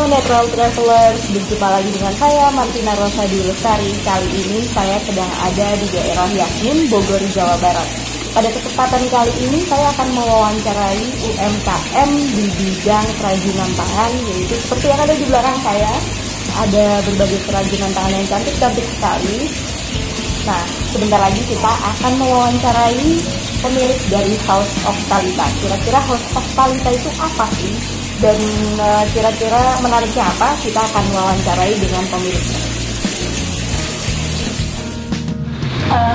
Natural Travelers, berjumpa lagi dengan saya Martina Rosadi Lestari. Kali ini saya sedang ada di daerah Yakin, Bogor, Jawa Barat. Pada kesempatan kali ini saya akan mewawancarai UMKM di bidang kerajinan tangan, yaitu seperti yang ada di belakang saya. Ada berbagai kerajinan tangan yang cantik-cantik sekali. Nah, sebentar lagi kita akan mewawancarai pemilik dari House of Talita. Kira-kira House of Talita itu apa sih? Dan kira-kira menariknya apa? Kita akan mewawancarai dengan pemiliknya.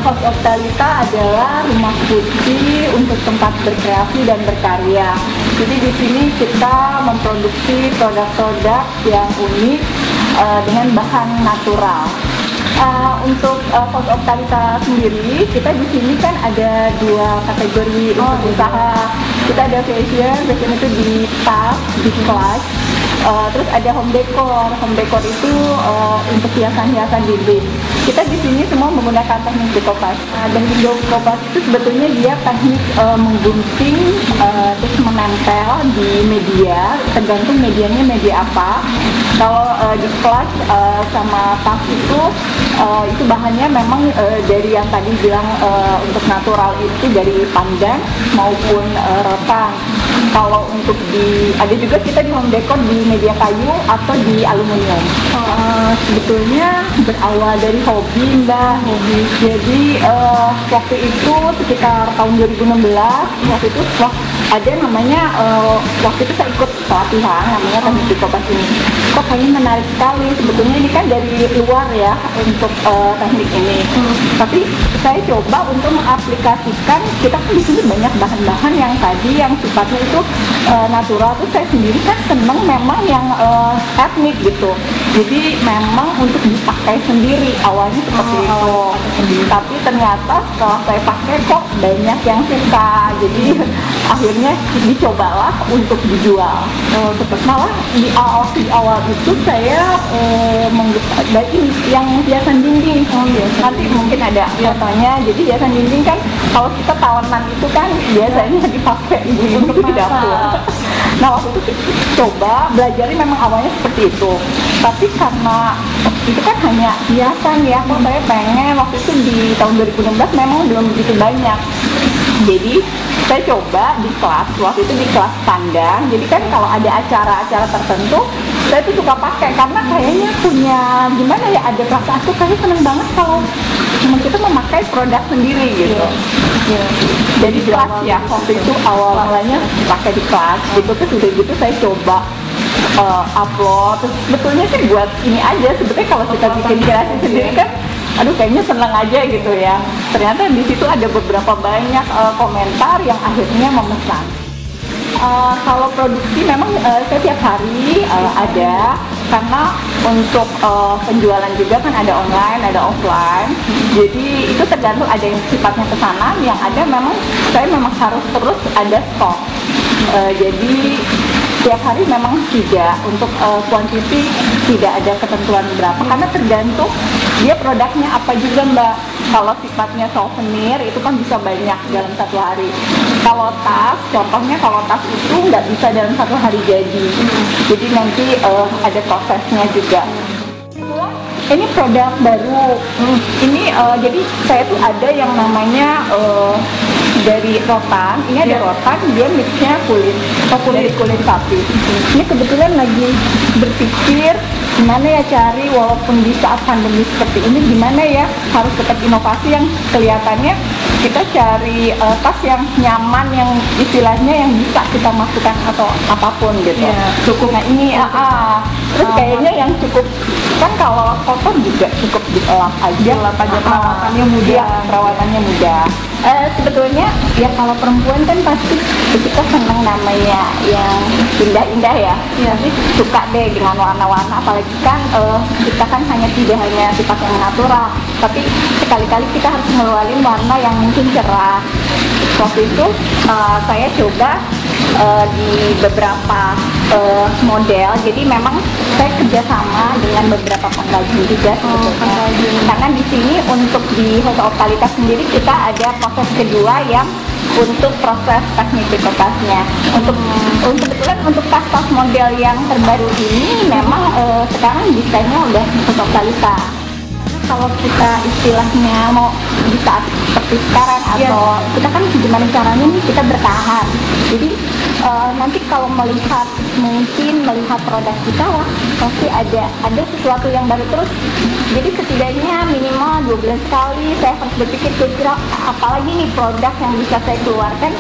House of Talita adalah rumah putih untuk tempat berkreasi dan berkarya. Jadi di sini kita memproduksi produk-produk yang unik dengan bahan natural. Untuk House of Talita sendiri, kita di sini kan ada dua kategori untuk usaha. Kita ada fashion itu di tas, di kelas. Terus ada home decor. Home decor itu untuk hiasan-hiasan dinding. Kita di sini semua menggunakan teknik decoupage. Dan di decoupage itu sebetulnya dia teknik menggunting terus menempel di media, tergantung medianya media apa. Kalau di kelas sama tas itu bahannya memang dari yang tadi bilang untuk natural itu dari pandan maupun rotan. Kalau untuk ada juga kita di home decor di media kayu atau di aluminium. Sebetulnya berawal dari hobi, Mbak. Jadi waktu itu sekitar tahun 2016, waktu itu ada namanya waktu itu saya ikut pelatihan namanya teknik decoupage ini. Kok kayaknya menarik sekali. Sebetulnya ini kan dari luar ya untuk teknik ini. Tapi saya coba untuk mengaplikasikan. Kita kan di sini banyak bahan-bahan yang tadi yang sifatnya itu natural. Terus saya sendiri kan seneng memang yang etnik gitu. Jadi memang untuk dipakai sendiri awalnya seperti itu. Tapi ternyata setelah saya pakai kok banyak yang suka. Jadi akhirnya dicobalah untuk dijual. Malah di awal itu saya dari yang hiasan dinding. Nanti mungkin ada fotonya. Jadi hiasan dinding kan kalau kita tawanan itu kan biasanya dipakai ibu-ibu di dapur. Nah waktu itu coba belajarnya memang awalnya seperti itu. Tapi karena itu kan hanya hiasan ya, kok saya pengen waktu itu di tahun 2016 memang belum begitu banyak. Jadi saya coba di kelas, waktu itu di kelas pandang. Jadi kan kalau ada acara-acara tertentu saya tuh suka pakai karena kayaknya punya gimana ya, ada perasaan aku kayaknya seneng banget kalau kita memakai produk sendiri gitu. Jadi kelas ya, waktu itu awal mulanya pakai di kelas gitu. Terus udah gitu saya coba upload. Terus sebetulnya sih buat ini aja, sebetulnya kalau kita bikin kreasi sendiri kan aduh kayaknya seneng aja gitu ya. Ternyata di situ ada beberapa banyak komentar yang akhirnya memesan. Kalau produksi memang saya tiap hari ada, karena untuk penjualan juga kan ada online, ada offline. Jadi itu tergantung, ada yang sifatnya pesanan, yang ada memang saya memang harus terus ada stok. Jadi tiap hari memang tidak, untuk quantity tidak ada ketentuan berapa, karena tergantung dia produknya apa juga, Mbak. Kalau sifatnya souvenir itu kan bisa banyak dalam satu hari. Kalau tas, contohnya kalau tas itu nggak bisa dalam satu hari jadi. Jadi nanti ada prosesnya juga. Ini produk baru. Ini jadi saya tuh ada yang namanya dari rotan. Ini ada rotan, dia mixnya kulit sapi. Ini kebetulan lagi berpikir gimana ya cari, walaupun di saat pandemi seperti ini, gimana ya harus tetap inovasi yang kelihatannya kita cari tas yang nyaman, yang istilahnya yang bisa kita masukkan atau apapun gitu. Cukup. Nah ini terus kayaknya yang cukup kan, kalau kotor juga cukup dilap aja. Perawatannya mudah. Perawatannya mudah. Sebetulnya ya kalau perempuan kan pasti kita senang namanya yang indah-indah ya. Jadi suka deh dengan warna-warna, apalagi kan kita kan tidak hanya sifat yang natural, tapi sekali-kali kita harus ngeluarin warna yang mungkin cerah. Waktu itu saya coba di beberapa model. Jadi memang saya kerjasama dengan beberapa pengrajin juga sebetulnya. Karena di sini untuk di House of Talita sendiri kita ada proses kedua yang untuk proses teknik pikokasnya. Untuk kebetulan untuk tas-tas model yang terbaru ini memang sekarang desainnya udah House of Thalita. Kalau kita istilahnya mau di saat seperti sekarang atau kita kan gimana caranya nih kita bertahan. Jadi nanti kalau melihat produk kita, wah pasti ada sesuatu yang baru terus. Jadi setidaknya minimal 2 bulan sekali saya harus berpikir kira-kira apalagi nih produk yang bisa saya keluarkan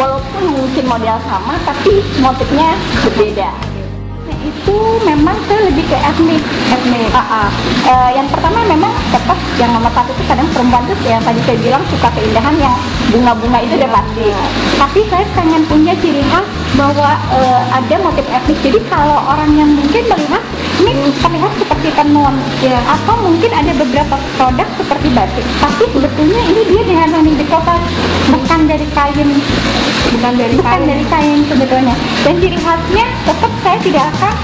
walaupun mungkin model sama tapi motifnya berbeda. Itu memang saya lebih ke etnik. Yang pertama memang tetap yang nomor satu itu kadang perempuan tuh yang tadi saya bilang suka keindahan yang bunga-bunga itu udah pasti. Tapi saya pengen punya ciri khas bahwa ada motif etnik. Jadi kalau orang yang mungkin melihat ini terlihat seperti tenun, atau mungkin ada beberapa produk seperti batik. Tapi sebetulnya ini dia dengan dikotas bukan dari kain, bukan dari kain sebetulnya. Dan ciri khasnya tetap saya tidak akan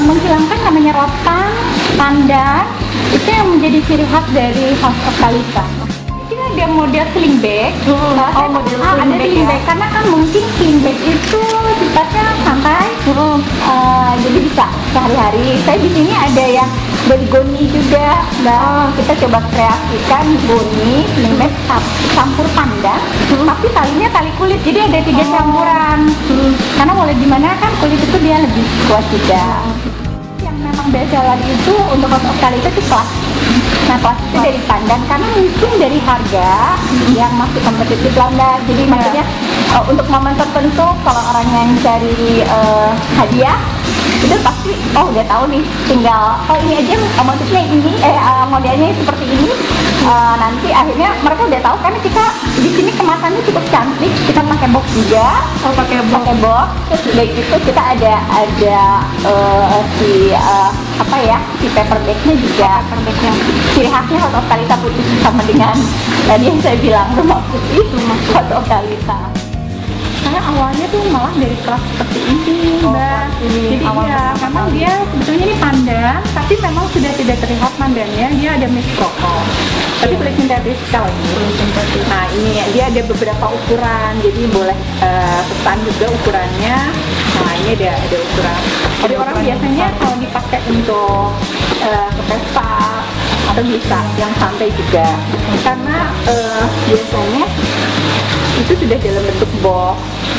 menghilangkan namanya rotan, pandan, itu yang menjadi ciri khas dari House of Thalita. Ini ada model sling bag, model sling bag, karena kan mungkin sling bag itu sifatnya santai, jadi bisa sehari-hari. Saya di sini ada yang dari goni juga, kita coba kreasikan goni sling bag campur pandan, tapi talinya tali kulit, jadi ada 3 campuran. Karena mulai dimana kan kulit itu dia lebih kuat juga. Yang memang best seller itu untuk House of Thalita itu kelas. Nah kelas itu dari pandan karena mungkin dari harga yang masih kompetitif lah. Jadi maksudnya untuk momen tertentu kalau orang yang cari hadiah itu pasti udah tahu nih, tinggal ini aja motifnya ini modelnya seperti ini. Nanti akhirnya mereka udah tahu karena kita di sini kemasannya cukup cantik, kita pakai box juga, pakai box. Terus udah gitu kita ada si paper bagnya juga. Ciri khasnya House of Thalita putih sama dengan tadi yang saya bilang rumah putih, House of Thalita. Saya awalnya tuh malah dari kelas seperti ini, Mbak. Jadi memang dia sebetulnya ini pandan, tapi memang sudah tidak terlihat pandannya, dia ada mix prokol. Tapi kulit sintetis sekali. Nah ini dia ada beberapa ukuran, jadi boleh pesan juga ukurannya. Nah ini ada ukuran. Jadi orang biasanya kalau dipakai untuk ke pesta atau bisa yang santai juga, karena biasanya itu sudah dalam bentuk box.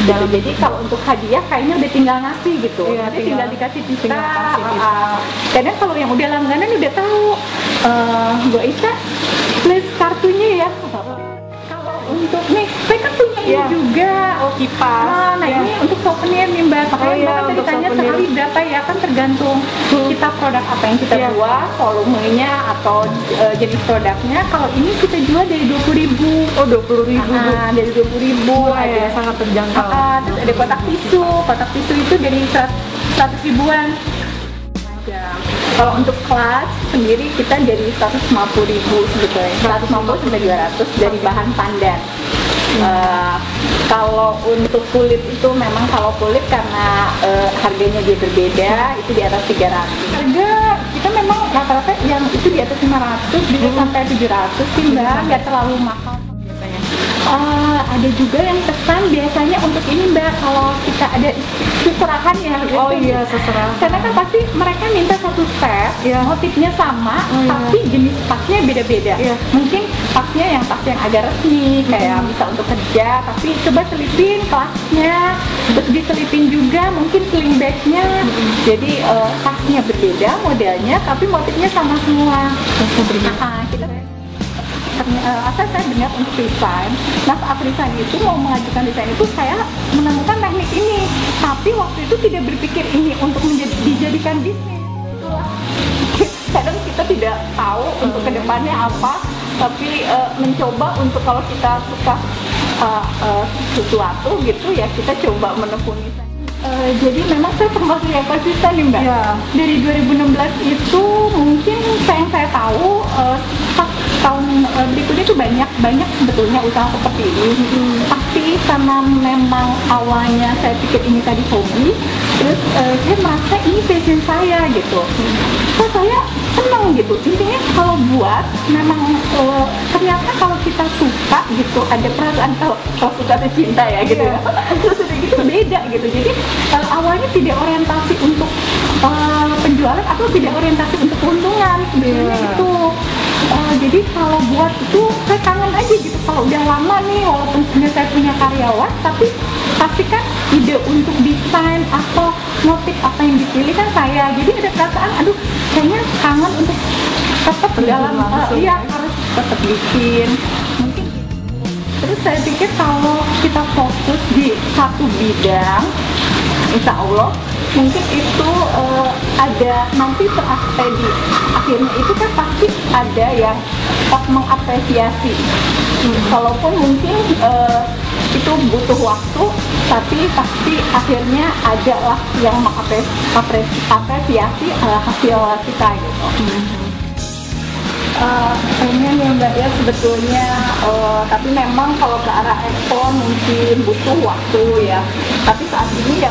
Jadi kalau untuk hadiah kayaknya udah tinggal ngasih gitu. Tinggal dikasih pita. Kadang kalau yang udah langganan udah tahu, Bu Isa please kartunya ya. Kalau untuk nih, saya kan punya ini juga. Kipas. Nah ini untuk souvenir nih Mbak. Makanya Mbak ditanya sekali berapa ya, kan tergantung kita produk apa yang kita buat, volumenya atau jenis produknya. Kalau ini kita jual dari 20.000. 20.000. Dari 20.000 ada sangat terjangkau. Terus ada kotak tisu itu dari 100 ribuan. Kalau untuk kelas sendiri kita dari 150.000 sebetulnya, 150 sampai 200 dari bahan pandan. Kalau untuk kulit itu memang kalau kulit karena harganya dia berbeda, itu di atas 300. Harga kita memang rata-rata yang itu di atas 500 bisa sampai 700 sih Mbak, nggak terlalu mahal biasanya. Ada juga yang pesan biasanya untuk ini Mbak, kalau kita ada seserahan ya. Seserahan. Karena kan pasti mereka minta satu set, motifnya sama, tapi jenis tasnya beda-beda. Mungkin tasnya yang agak resmi, kayak bisa untuk kerja, tapi coba selipin kelasnya, terus diselipin juga mungkin sling bagnya. Jadi tasnya berbeda modelnya, tapi motifnya sama semua. Asal saya benar untuk desain. Nah saat desain itu mau mengajukan desain itu saya menemukan teknik ini, tapi waktu itu tidak berpikir ini untuk dijadikan bisnis. Kadang kita tidak tahu untuk kedepannya apa, tapi mencoba untuk kalau kita suka sesuatu gitu ya kita coba menekuni. Jadi memang saya termasuk yang konsisten nih Mbak. Dari 2016 itu mungkin yang saya tahu tahun berikutnya itu banyak sebetulnya usaha seperti ini. Tapi karena memang awalnya saya pikir ini tadi hobi, terus saya merasa ini passion saya gitu. Saya seneng gitu. Intinya kalau buat memang ternyata kalau kita suka gitu, ada perasaan kalau suka itu cinta ya gitu ya. Terus udah gitu beda gitu. Jadi awalnya tidak orientasi untuk penjualan atau tidak orientasi untuk keuntungan sebenarnya itu. Jadi kalau buat itu saya kangen aja gitu, kalau udah lama nih walaupun sebenarnya saya punya karyawan, tapi pastikan ide untuk desain atau motif apa yang dipilih kan saya. Jadi ada perasaan aduh kayaknya kangen untuk tetap dalam iya harus tetap bikin mungkin. Terus saya pikir kalau kita fokus di satu bidang, insya Allah mungkin itu ada nanti di akhirnya itu kan pasti ada yang mengapresiasi. Walaupun mungkin itu butuh waktu, tapi pasti akhirnya ada lah yang mengapresiasi hasil kita gitu. Pengen ya Mbak ya sebetulnya, tapi memang kalau ke arah ekspor mungkin butuh waktu ya. Tapi saat ini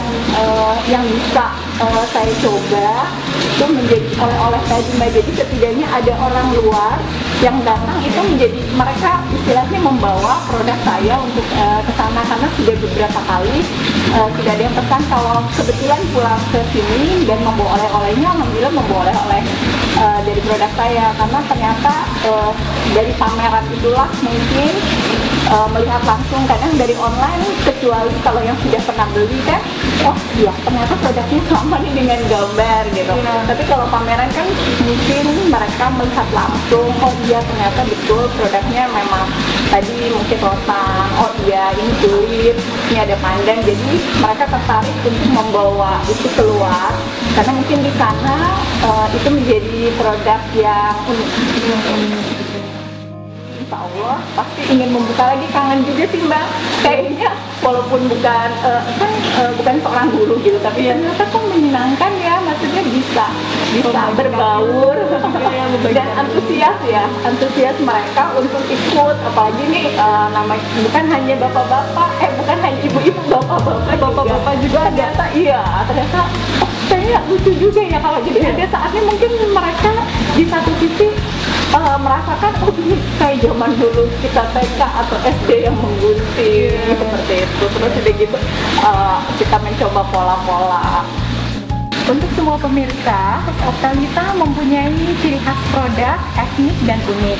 yang bisa saya coba itu menjadi oleh-oleh tadi Mbak. Jadi setidaknya ada orang luar yang datang itu menjadi mereka istilahnya membawa produk saya untuk ke sana, karena sudah beberapa kali sudah ada yang pesan kalau kebetulan pulang ke sini dan membawa oleh-olehnya, alhamdulillah membawa oleh-oleh dari produk saya, karena ternyata dari pameran itulah mungkin melihat langsung. Kadang dari online kecuali kalau yang sudah pernah beli kan, oh iya ternyata produknya sama nih dengan gambar gitu. Tapi kalau pameran kan mungkin mereka melihat langsung, oh iya ternyata betul produknya memang tadi mungkin rotan, oh iya ini kulit, ini ada pandan. Jadi mereka tertarik untuk membawa itu keluar karena mungkin di sana itu menjadi produk yang unik. Insya Allah pasti ingin membuka lagi. Kangen juga sih Mbak, kayaknya walaupun bukan bukan seorang guru gitu, tapi ternyata kok menyenangkan ya, maksudnya bisa berbaur dan antusias mereka untuk ikut, apalagi nih namanya bukan hanya bapak-bapak, bukan hanya ibu-ibu, bapak-bapak juga ternyata ternyata kayaknya lucu juga ya kalau jadi ada saatnya mungkin mereka di satu sisi merasakan oh ini kayak zaman dulu kita TK atau SD yang menggunting seperti itu. Terus udah gitu kita mencoba pola-pola. Untuk semua pemirsa, Optalita mempunyai ciri khas produk etnik dan unik.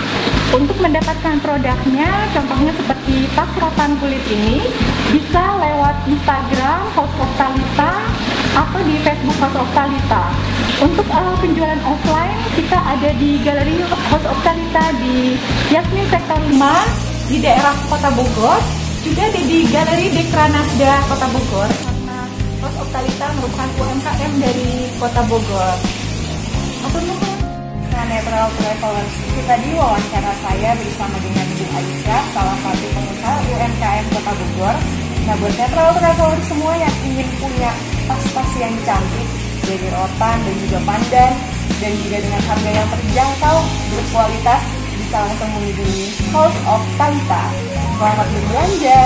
Untuk mendapatkan produknya, contohnya seperti tas rotan kulit ini, bisa lewat Instagram House Optalita atau di Facebook House Optalita. Untuk penjualan offline, kita ada di Galeri House Optalita di Yasmin Sektor 5 di daerah Kota Bogor, juga ada di Galeri Dekranasda Kota Bogor. House Optalita merupakan UMKM dari Kota Bogor. Netral Travelers, kita di wawancara saya bersama dengan Bu Aisyah, salah satu pengusaha UMKM Kota Bogor. Nah, buat Netral Travelers semua yang ingin punya tas-tas yang cantik dari rotan dan juga pandan, dan juga dengan harga yang terjangkau, berkualitas, bisa langsung mengunjungi House Optalita. Selamat berbelanja!